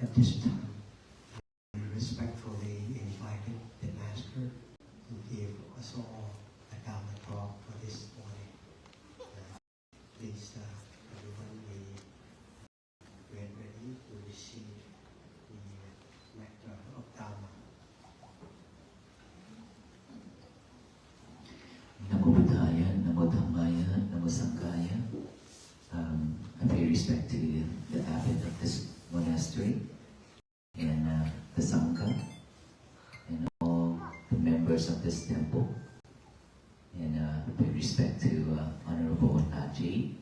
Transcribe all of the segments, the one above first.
At this time, I respectfully invited the Master to give us all a Dharma talk for this morning. Please, everyone, get ready to receive the nectar of Dharma. Namo Buddhaya, Namo Dhammaya, Namo Sanghaya. I pay respect to the abbot of this monastery and the Sangha and all the members of this temple. And I pay respect to Honorable Naji,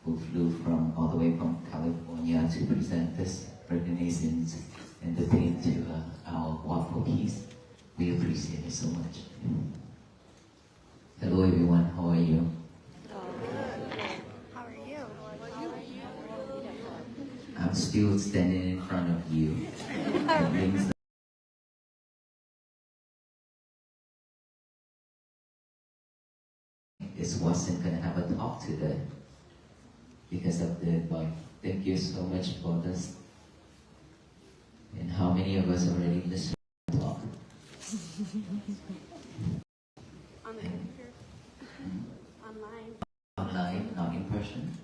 who flew from all the way from California to present this reconnaissance and the theme to our Walk for Peace. We appreciate it so much. Hello everyone, how are you? How are you? I'm still standing in front of you. It means that it wasn't gonna have a talk today because of the like. Thank you so much for this. And how many of us already listened to the talk? On the computer? Online? Online, not in person.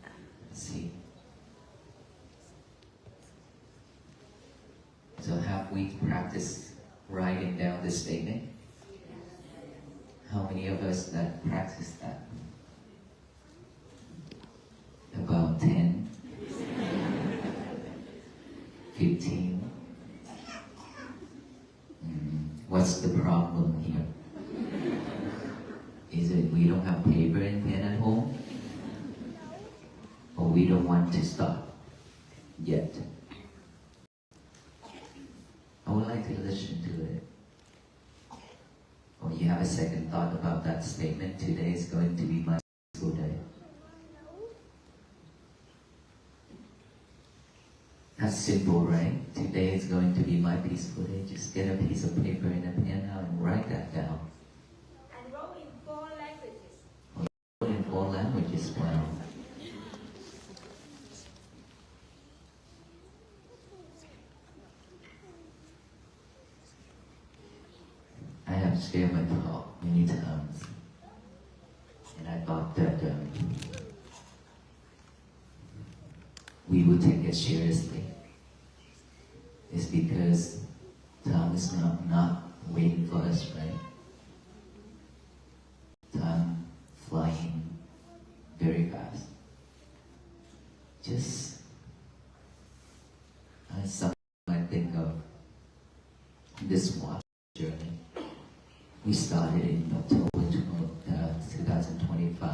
Let's see. So have we practiced writing down this statement? How many of us that practice that? About 10? 15? What's the problem here? Is it we don't have paper and pen at home? Or we don't want to start yet? I would like to listen to it. Or you have a second thought about that statement, today is going to be my peaceful day. That's simple, right? Today is going to be my peaceful day. Just get a piece of paper and a pen out and write that down. And wrote in 4 languages. Wrote in 4 languages, wow. I have shared my talk many times, and I thought that we would take it seriously. It's because time is not waiting for us, right? Time flying very fast. Just something I think of this watch journey. We started in October 2025,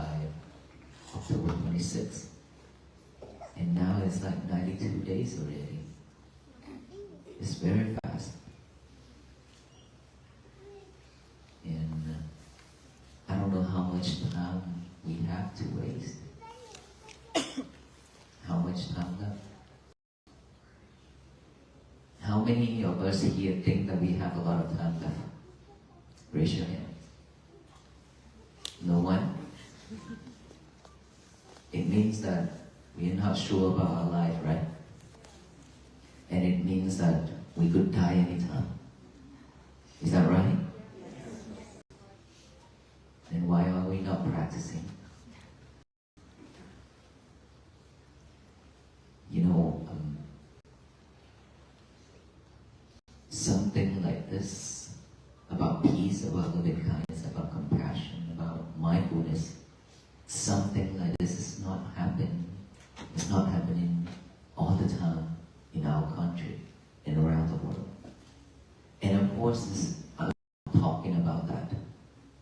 October 26th. And now it's like 92 days already. It's very fast. And I don't know how much time we have to waste. How much time left? How many of us here think that we have a lot of time left? Raise your hand. No one? It means that we are not sure about our life, right? And it means that we could die anytime. Is that right? Then why are we not practicing? You know, something like this, about peace, about loving kindness, about compassion, about mindfulness, something like this is not happening. It's not happening all the time in our country and around the world. And of course, I'm talking about that.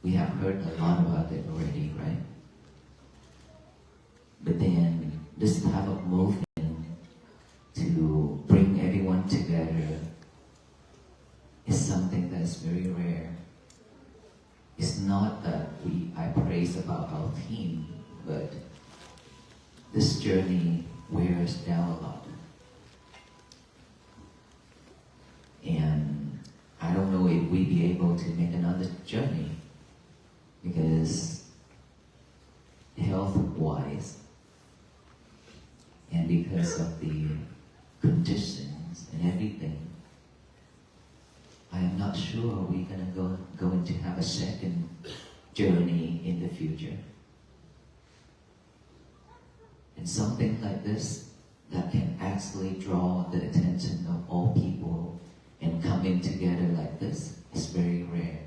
We have heard a lot about it already, right? But then this type of movement to bring everyone together is something that's very rare. It's not that I praise about our team, but this journey wears down a lot. And I don't know if we'll be able to make another journey because health-wise and because of the conditions and everything, I am not sure we're going to have a second journey in the future. And something like this that can actually draw the attention of all people and coming together like this is very rare.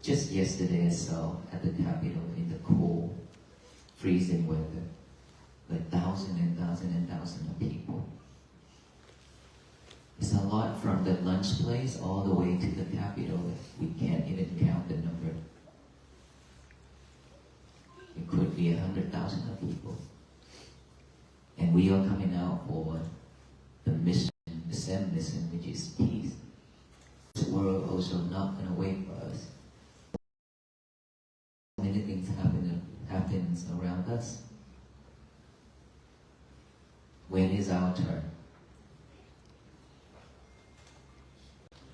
Just yesterday I saw at the Capitol in the cold, freezing weather, like thousands and thousands and thousands of people. It's a lot from the lunch place all the way to the Capitol. We can't even count the number. It could be 100,000 of people. And we are coming out for the mission, the same mission, which is peace. The world also not going to wait for us. Many things happens around us. When is our turn?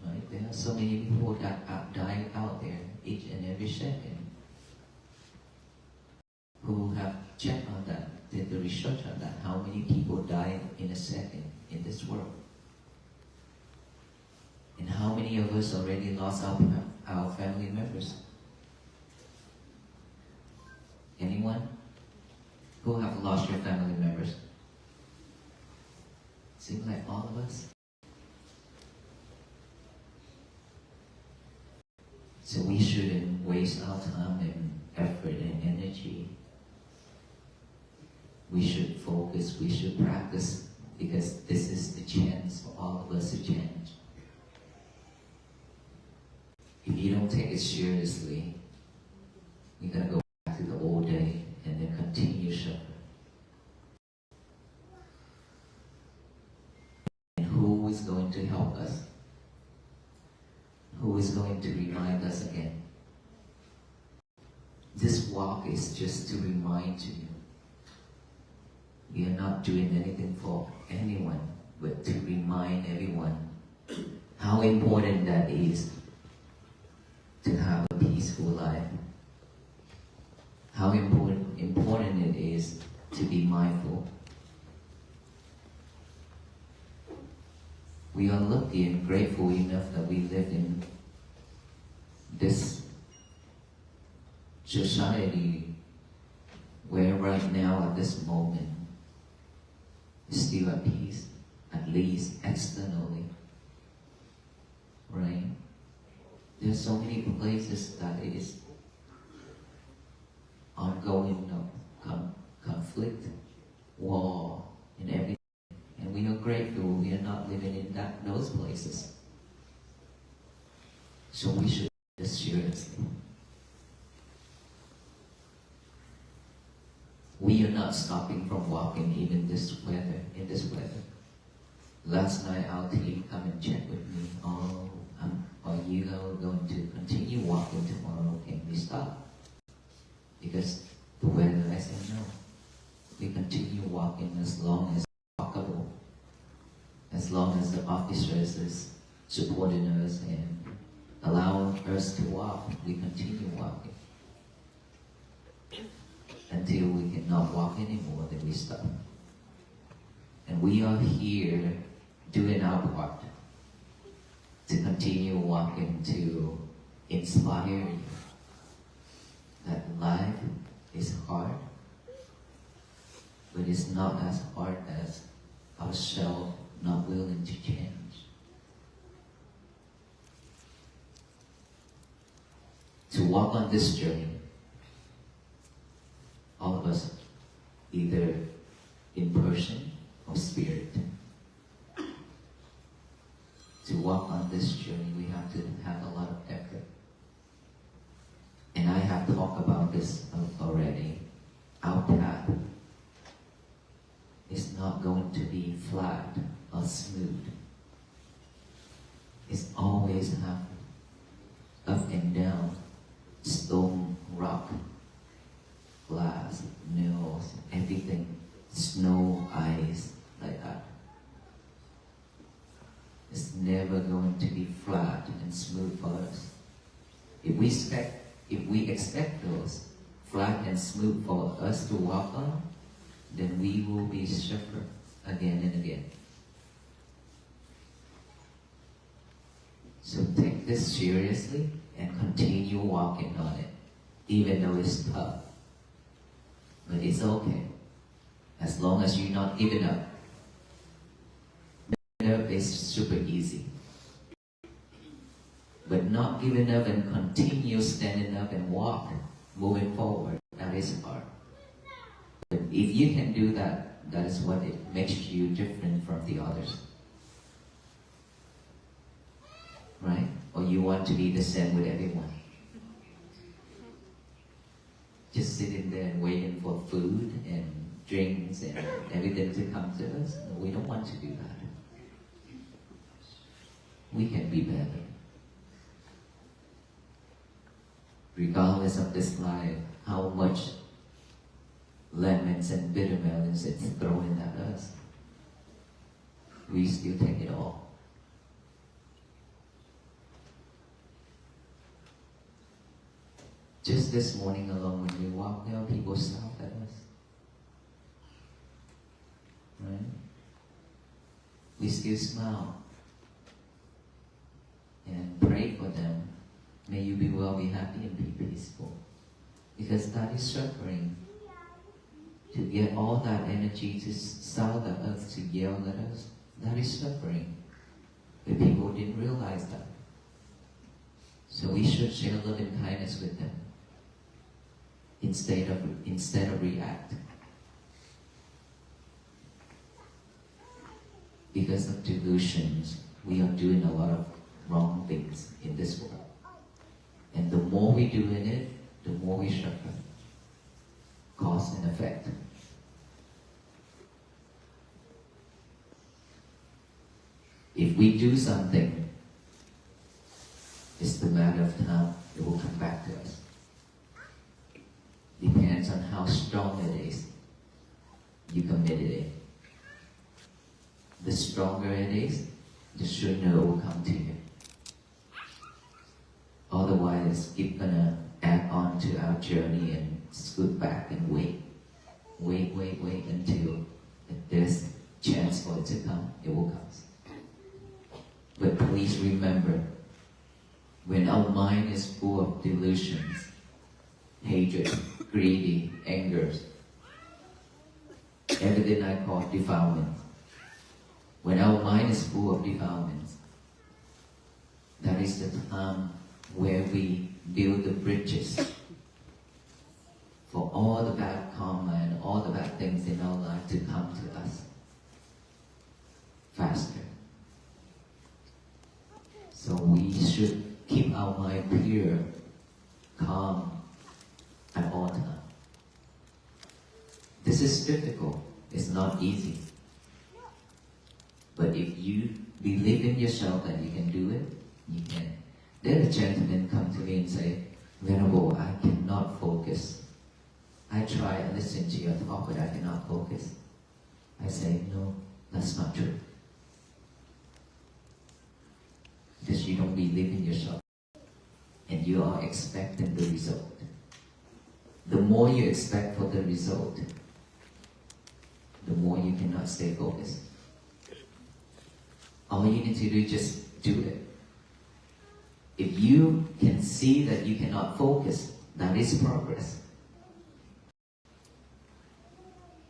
Right? There are so many people that die out there each and every second. Who have checked on that, did the research on that, how many people die in a second in this world? And how many of us already lost our family members? Anyone? Who have lost your family members? Seems like all of us. So we shouldn't waste our time and effort and energy. We should focus, we should practice, because this is the chance for all of us to change. If you don't take it seriously, you're going to go back to the old day and then continue suffering. And who is going to help us? Who is going to remind us again? This walk is just to remind you. We are not doing anything for anyone, but to remind everyone how important that is to have a peaceful life. How important it is to be mindful. We are lucky and grateful enough that we live in this society where right now at this moment is still at peace, at least externally, right? There's so many places that it is ongoing conflict, war, and everything. And we are grateful we are not living in those places. So we should take this seriously. We are not stopping from walking even in this weather. Last night our team come and check with me. Oh, are you going to continue walking tomorrow? Can we stop? Because the weather, I said no. We continue walking as long as walkable. As long as the officers is supporting us and allowing us to walk, we continue walking. Until we cannot walk anymore, then we stop. And we are here doing our part to continue walking, to inspire you that life is hard, but it's not as hard as ourselves not willing to change. To walk on this journey, all of us, either in person or spirit. To walk on this journey, we have to have a lot of effort. And I have talked about this already. Our path is not going to be flat or smooth. It's always have up and down, stone, rock, glass, nails, everything, snow, ice, like that. It's never going to be flat and smooth for us. If we expect those flat and smooth for us to walk on, then we will be suffer again and again. So take this seriously and continue walking on it, even though it's tough. But it's okay, as long as you're not giving up. Giving up is super easy. But not giving up and continue standing up and walk, moving forward, that is hard. But if you can do that, that is what it makes you different from the others. Right? Or you want to be the same with everyone. Just sitting there and waiting for food and drinks and everything to come to us. No, we don't want to do that. We can be better. Regardless of this life, how much lemons and bitter melons it's thrown at us, we still take it all. Just this morning alone, when we walk there, people shout at us. Right? We still smile and pray for them. May you be well, be happy, and be peaceful. Because that is suffering. To get all that energy to shout at us, to yell at us, that is suffering. But people didn't realize that. So we should share love and kindness with them instead of react. Because of delusions, we are doing a lot of wrong things in this world. And the more we do in it, the more we suffer. Cause and effect. If we do something, it's the matter of time it will come back to us. Depends on how strong it is you committed it. The stronger it is, the sooner it will come to you. Otherwise, it's gonna add on to our journey and scoot back and wait until there's chance for it to come, it will come. But please remember, when our mind is full of delusions, hatred, greedy, anger, everything I call defilement. When our mind is full of defilements, that is the time where we build the bridges for all the bad karma and all the bad things in our life to come to us faster. So we should keep our mind pure, calm at all times. This is difficult. It's not easy. But if you believe in yourself that you can do it, you can. Then a gentleman come to me and say, Venerable, I cannot focus. I try and listen to your talk, but I cannot focus. I say, no, that's not true. Because you don't believe in yourself. And you are expecting the result. The more you expect for the result, the more you cannot stay focused. All you need to do is just do it. If you can see that you cannot focus, that is progress.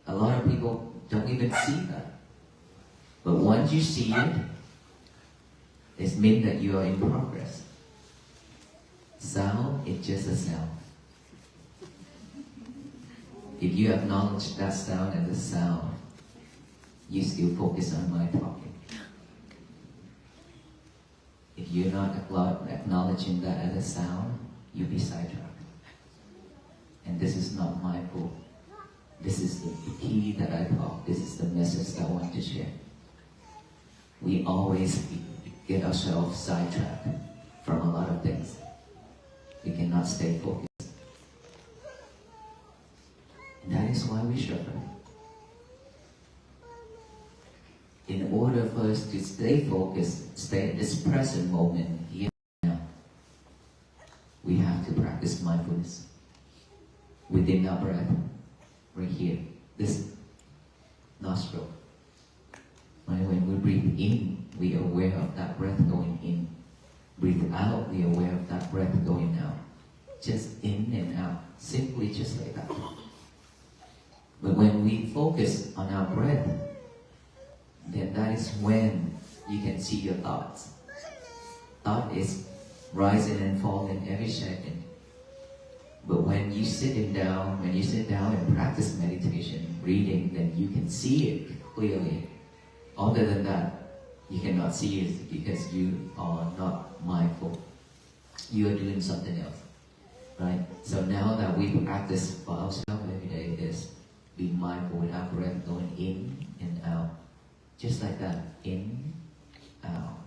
A lot of people don't even see that. But once you see it, it means that you are in progress. Sound is just a sound. If you acknowledge that sound as a sound, you still focus on my talking. If you're not acknowledging that as a sound, you'll be sidetracked. And this is not my fault. This is the key that I talk. This is the message that I want to share. We always get ourselves sidetracked from a lot of things. We cannot stay focused. And that is why we suffer. In order for us to stay focused, stay in this present moment, here and now, we have to practice mindfulness within our breath, right here, this nostril. in, we are aware of that breath going in. Breathe out, we are aware of that breath going out. Just in and out, simply just like that. But when we focus on our breath, then that is when you can see your thoughts. Thought is rising and falling every second. But when you sit down and practice meditation, reading, then you can see it clearly. Other than that, you cannot see it because you are not mindful. You are doing something else, right? So now that we practice for ourselves every day is being mindful with our breath going in and out. Just like that, in, out,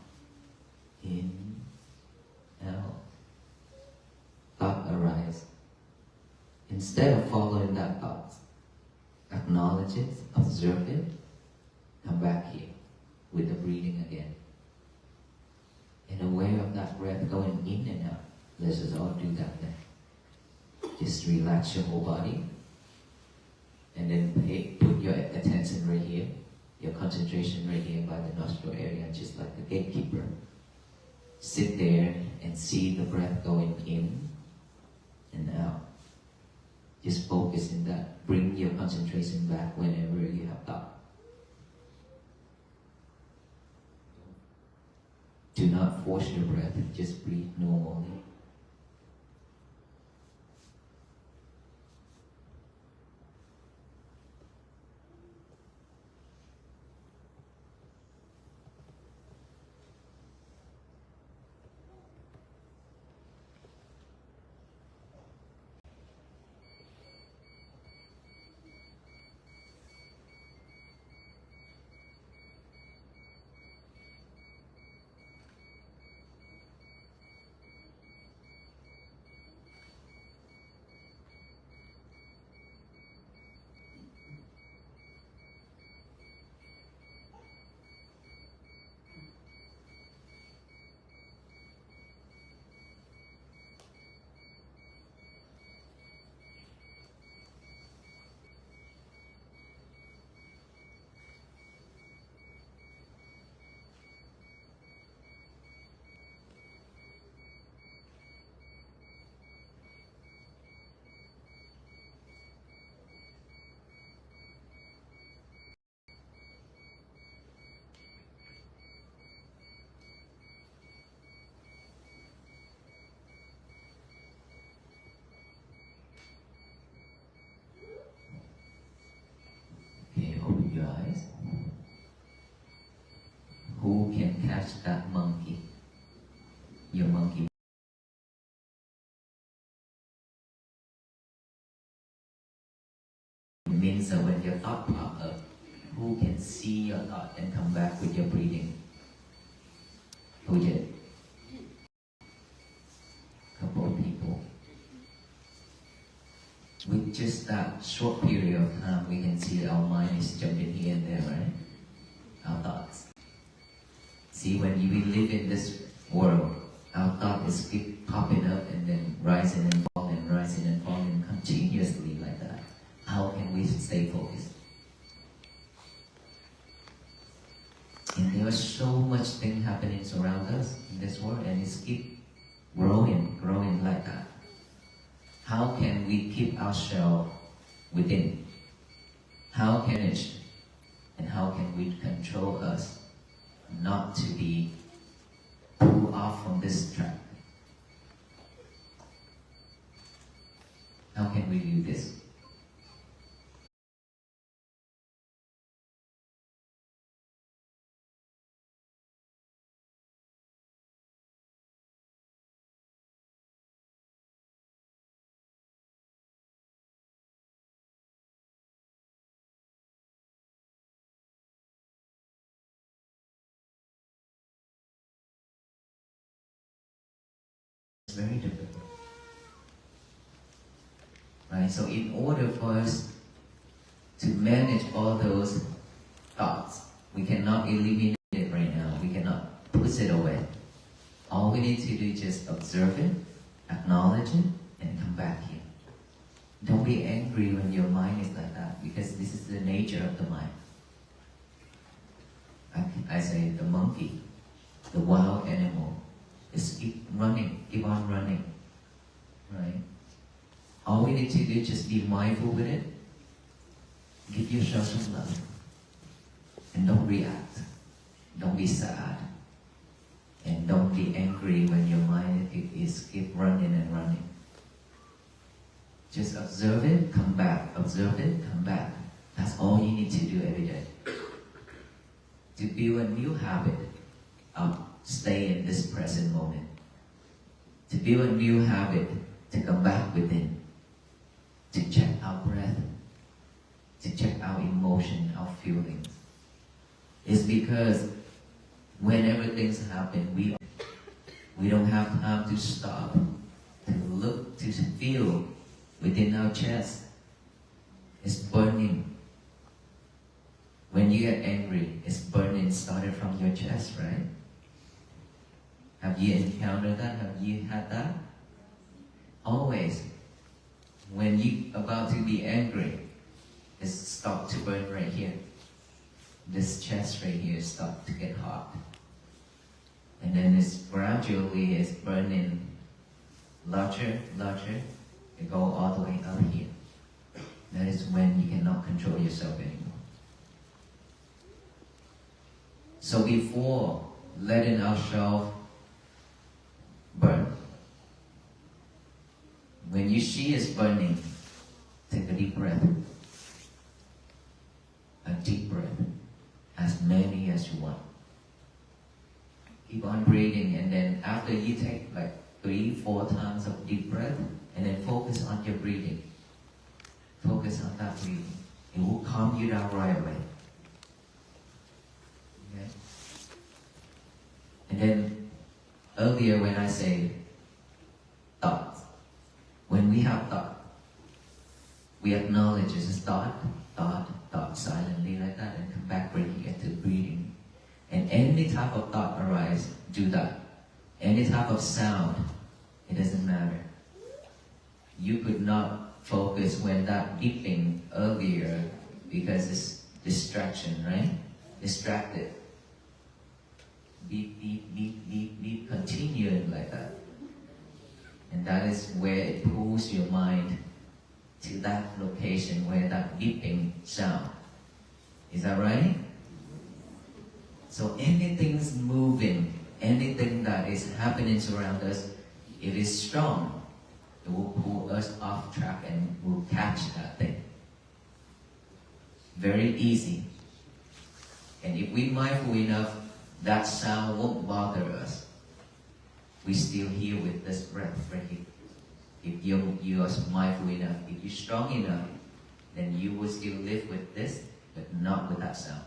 in, out. Thought arise. Instead of following that thought, acknowledge it, observe it, come back here with the breathing again. And aware of that breath going in and out. Let's just all do that then. Just relax your whole body. And then put your attention right here, your concentration right here by the nostril area, just like the gatekeeper. Sit there and see the breath going in and out. Just focus in that. Bring your concentration back whenever you have thought. Do not force your breath, just breathe normally. Okay, open your eyes. Who can catch that monkey? Your monkey. It means that when your thought pops up, who can see your thought and come back with your breathing? Who did? Couple of people. With just that short period of time, we can see our mind is jumping here and there, right? Our thoughts. See, when we live in this world, our thought is keep popping up and then rising and falling continuously like that. How can we stay focused? And there is so much thing happening around us in this world, and it's keep growing like that. How can we keep ourselves within? How can it, and how can we control us not to be pulled off from this track? How can we do this? It's very difficult. Right? So in order for us to manage all those thoughts, we cannot eliminate it right now. We cannot push it away. All we need to do is just observe it, acknowledge it, and come back here. Don't be angry when your mind is like that, because this is the nature of the mind. I say the monkey, the wild animal, is keep running, keep on running, right? All we need to do is just be mindful with it, give yourself some love, and don't react, don't be sad, and don't be angry when your mind is keep running and running. Just observe it, come back, observe it, come back. That's all you need to do every day. To build a new habit of stay in this present moment. To build a new habit to come back within. To check our breath. To check our emotion, our feelings. It's because whenever things happen, we don't have time to stop, to look, to feel within our chest. It's burning. When you get angry, it's burning started from your chest, right? Have you encountered that? Have you had that? Always. When you about to be angry, it starts to burn right here. This chest right here starts to get hot. And then it's gradually it's burning larger, it go all the way up here. That is when you cannot control yourself anymore. So before letting ourselves burn, when you see it's burning, take a deep breath. A deep breath. As many as you want. Keep on breathing, and then after you take like 3-4 times of deep breath, and then focus on your breathing. Focus on that breathing. It will calm you down right away. Okay? And then earlier when I say thoughts, when we have thought, we acknowledge it's a thought silently like that, and come back right here to breathing. And any type of thought arise, do that. Any type of sound, it doesn't matter. You could not focus when that beeping earlier because it's distraction, right? Distracted. Beep, beep, beep, beep, beep, continuing like that. And that is where it pulls your mind to that location where that beeping sound. Is that right? So anything's moving, anything that is happening around us, if it's strong, it will pull us off track and we'll catch that thing. Very easy. And if we're mindful enough, that sound won't bother us. We still here with this breath right here. If you are mindful enough, if you're strong enough, then you will still live with this, but not with that sound.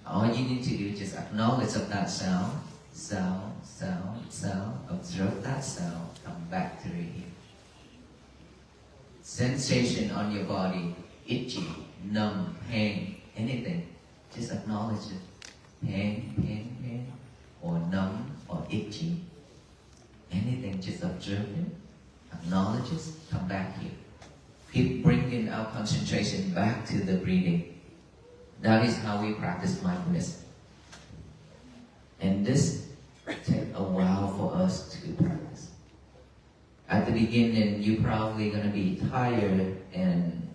All you need to do is just acknowledge of that sound, observe that sound, come back to it here. Sensation on your body, itchy, numb, pain, anything, just acknowledge it. Pain, or numb, or itchy, anything, just observe it, acknowledge it, come back here. Keep bringing our concentration back to the breathing. That is how we practice mindfulness. And this takes a while for us to practice. At the beginning, you're probably going to be tired and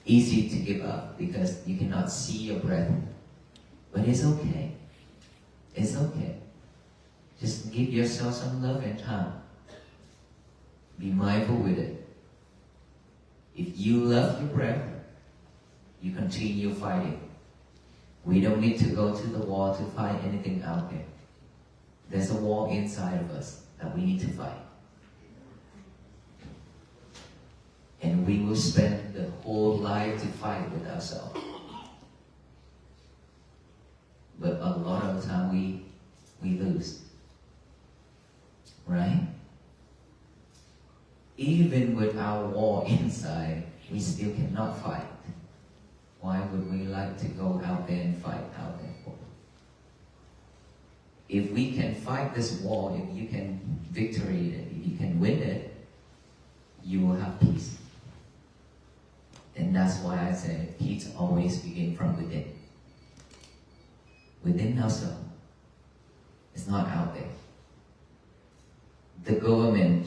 easy to give up because you cannot see your breath. But it's okay. It's okay. Just give yourself some love and time. Be mindful with it. If you love your breath, you continue fighting. We don't need to go to the wall to fight anything out there. There's a wall inside of us that we need to fight. And we will spend the whole life to fight with ourselves. But a lot of the time we lose. Right? Even with our wall inside, we still cannot fight. Why would we like to go out there and fight out there for? If we can fight this wall, if you can victory it, if you can win it, you will have peace. And that's why I say peace always begins from within. within ourselves. It's not out there. The government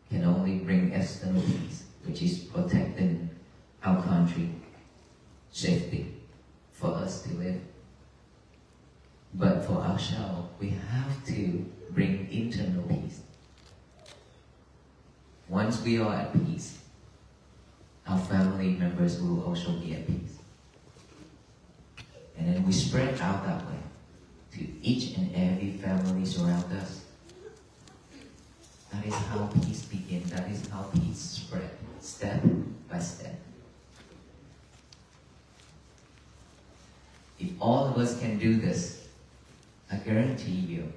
can only bring external peace, which is protecting our country, safety for us to live. But for ourselves, we have to bring internal peace. Once we are at peace, our family members will also be at peace. And then we spread out that way to each and every family around us. That is how peace begins. That is how peace spread, step by step. If all of us can do this, I guarantee you,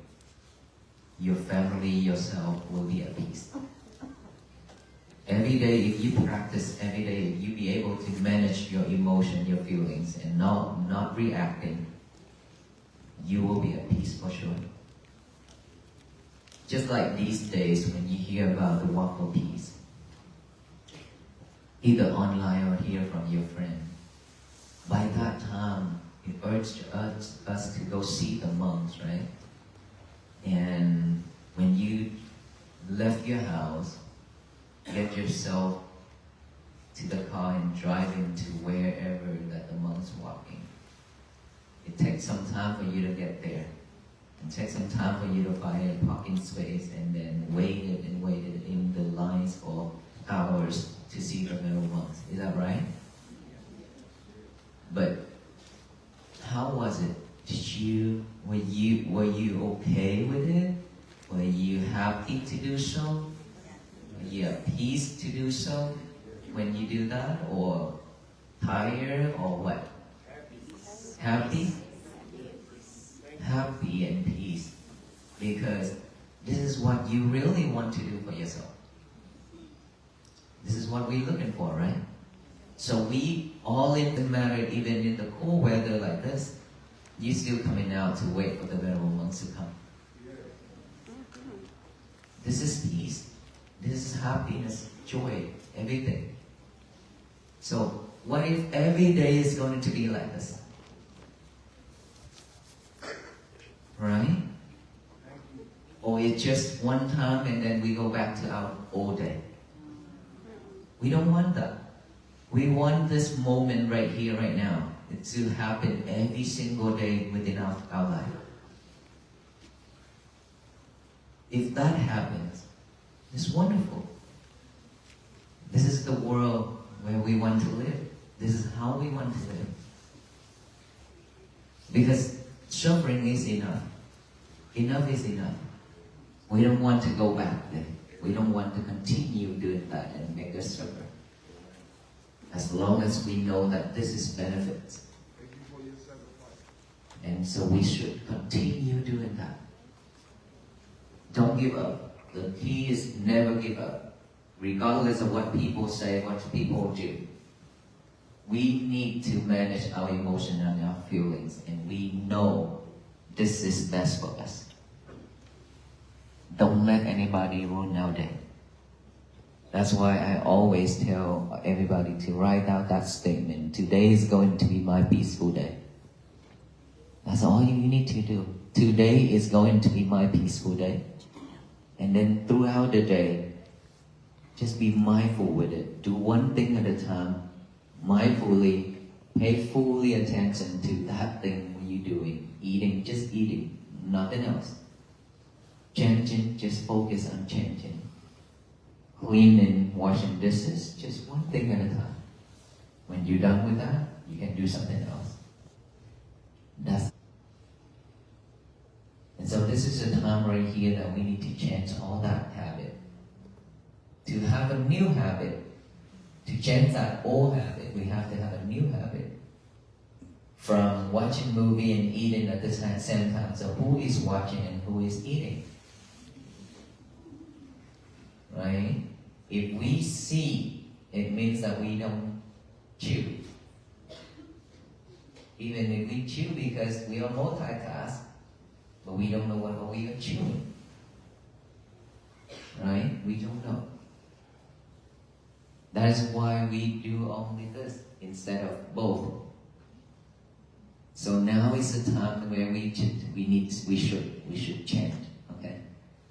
your family, yourself will be at peace. Every day, if you practice every day, if you be able to manage your emotion, your feelings, and not reacting, you will be at peace for sure. Just like these days when you hear about the walk for peace, either online or hear from your friend, by that time, it urged us to go see the monks, right? And when you left your house, get yourself to the car and drive into wherever that the monks walking. It takes some time for you to get there. It takes some time for you to find a parking space and then waited in the lines for hours to see the middle monks. Is that right? But how was it? Were you okay with it? Were you happy to do so? Were you at peace to do so when you do that? Or tired or what? Happy? Happy and peace. Because this is what you really want to do for yourself. This is what we're looking for, right? So we all in the matter, even in the cold weather like this, you still coming out to wait for the venerable monks to come. This is peace. This is happiness, joy, everything. So what if every day is going to be like this? Right? Or it's just one time and then we go back to our old day. We don't want that. We want this moment right here, right now, to happen every single day within our life. If that happens, it's wonderful. This is the world where we want to live. This is how we want to live. Because suffering is enough. Enough is enough. We don't want to go back there. We don't want to continue doing that and make us suffer. As long as we know that this is benefits. And so we should continue doing that. Don't give up. The key is never give up. Regardless of what people say, what people do. We need to manage our emotion and our feelings, and we know this is best for us. Don't let anybody ruin our day. That's why I always tell everybody to write out that statement. Today is going to be my peaceful day. That's all you need to do. Today is going to be my peaceful day. And then throughout the day, just be mindful with it. Do one thing at a time. Mindfully, pay fully attention to that thing you're doing. Eating, just eating. Nothing else. Changing, just focus on changing. Cleaning, washing dishes, just one thing at a time. When you're done with that, you can do something else. And so this is a time right here that we need to change all that habit. To have a new habit, to change that old habit, we have to have a new habit. From watching movie and eating at the same time. So who is watching and who is eating? Right? If we see, it means that we don't chew. Even if we chew because we are multitask, but we don't know what we are chewing. Right? We don't know. That is why we do only this instead of both. So now is the time where we should chant, okay?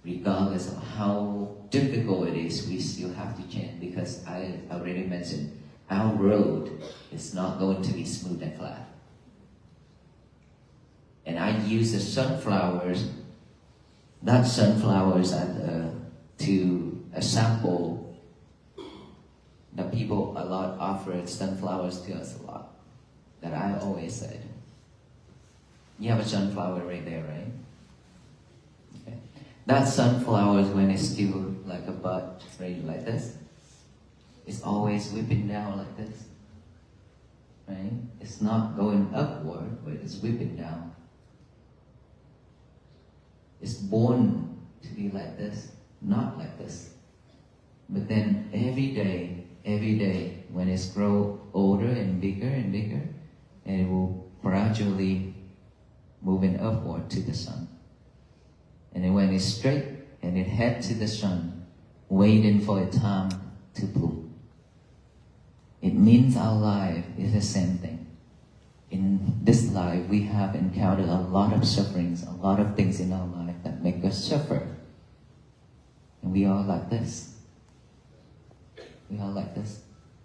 Regardless of how difficult it is, we still have to chant because I already mentioned our road is not going to be smooth and flat. And I use the sunflowers, not sunflowers to a sample. The people a lot offer sunflowers to us a lot. That I always said. You have a sunflower right there, right? Okay. That sunflower, when it's still like a bud, right, like this, it's always whipping down like this, right? It's not going upward, but it's whipping down. It's born to be like this, not like this. But then every day, when it's grow older and bigger, and it will gradually moving upward to the sun. And then when it's straight and it head to the sun, waiting for a time to bloom. It means our life is the same thing. In this life, we have encountered a lot of sufferings, a lot of things in our life that make us suffer. And we are like this. We are like this.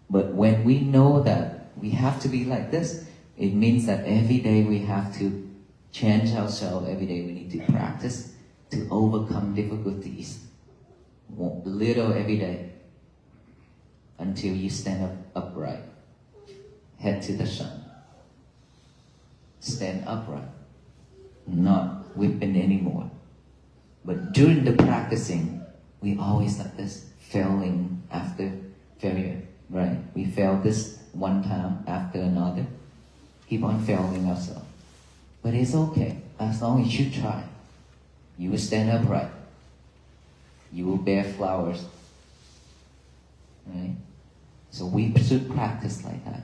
But when we know that we have to be like this, it means that every day we have to change ourselves. Every day we need to practice to overcome difficulties. Little every day. Until you stand up upright. Head to the sun. Stand upright. Not whipping anymore. But during the practicing, we always like this. Failing after failure. Right? We fail this one time after another. Keep on failing ourselves. But it's okay, as long as you try. You will stand upright. You will bear flowers. Right? So we should practice like that.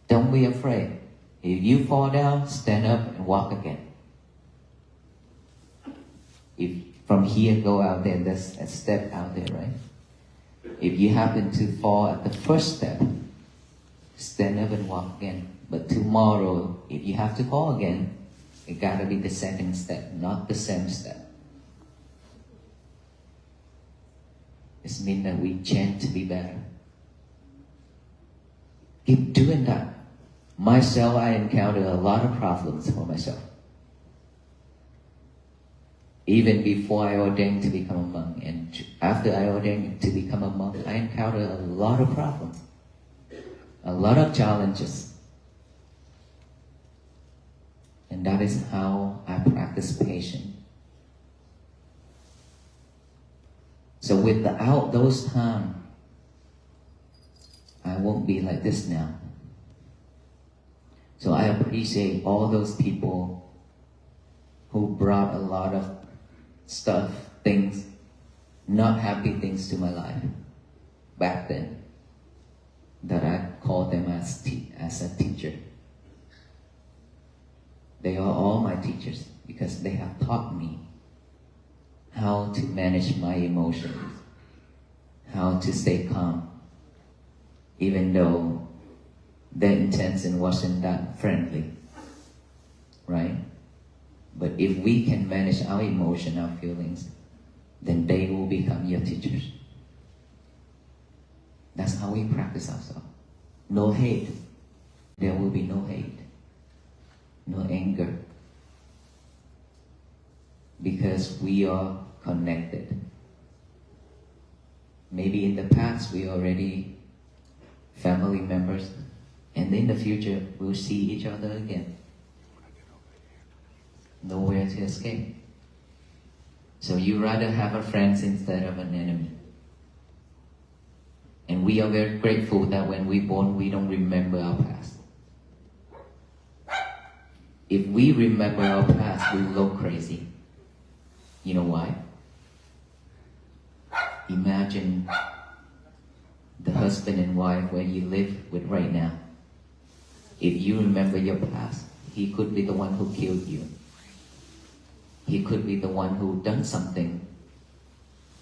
Don't be afraid. If you fall down, stand up and walk again. If from here go out there, there's a step out there, right? If you happen to fall at the first step, stand up and walk again. But tomorrow, if you have to fall again, it gotta be the second step, not the same step. It means that we chant to be better. Keep doing that. Myself, I encountered a lot of problems for myself. Even before I ordained to become a monk, and after I ordained to become a monk, I encountered a lot of problems, a lot of challenges. And that is how I practice patience. So without those times, I won't be like this now. So I appreciate all those people who brought a lot of stuff, things, not happy things to my life back then, that I called them as a teacher. They are all my teachers because they have taught me how to manage my emotions, how to stay calm, even though their intention wasn't that friendly, right? But if we can manage our emotion, our feelings, then they will become your teachers. That's how we practice ourselves. No hate. There will be no hate. No anger. Because we are connected. Maybe in the past we already family members, and in the future we'll see each other again. Nowhere to escape. So you rather have a friend instead of an enemy. And we are very grateful that when we're born, we don't remember our past. If we remember our past, we will go crazy. You know why? Imagine the husband and wife where you live with right now. If you remember your past, he could be the one who killed you. He could be the one who done something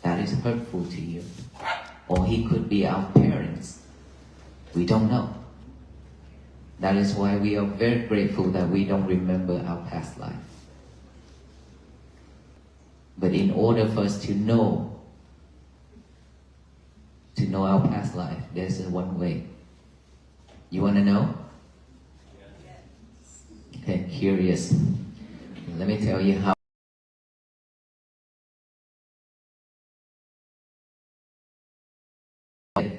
that is hurtful to you. Or he could be our parents. We don't know. That is why we are very grateful that we don't remember our past life. But in order for us to know our past life, there's one way. You want to know? Okay, curious. Let me tell you how.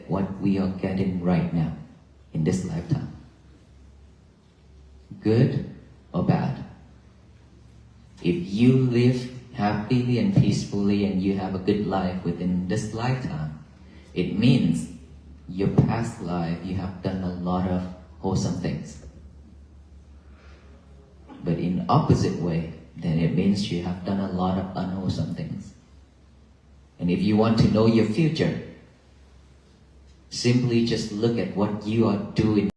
What we are getting right now in this lifetime. Good or bad? If you live happily and peacefully and you have a good life within this lifetime, it means your past life you have done a lot of wholesome things. But in opposite way, then it means you have done a lot of unwholesome things. And if you want to know your future, simply just look at what you are doing.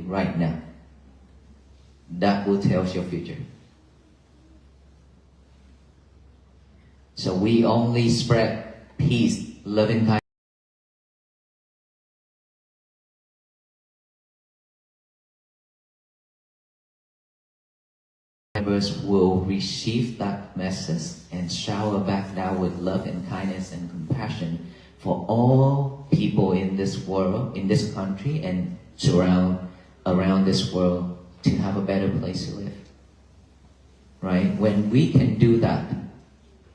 Right now, that will tell your future. So we only spread peace, love and kindness. Members will receive that message and shower back down with love and kindness and compassion for all people in this world, in this country, and around this world to have a better place to live. Right? When we can do that,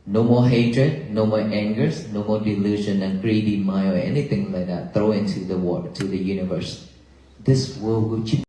no more hatred, no more angers, no more delusion and greedy mind or anything like that throw into the world, to the universe. This world will change.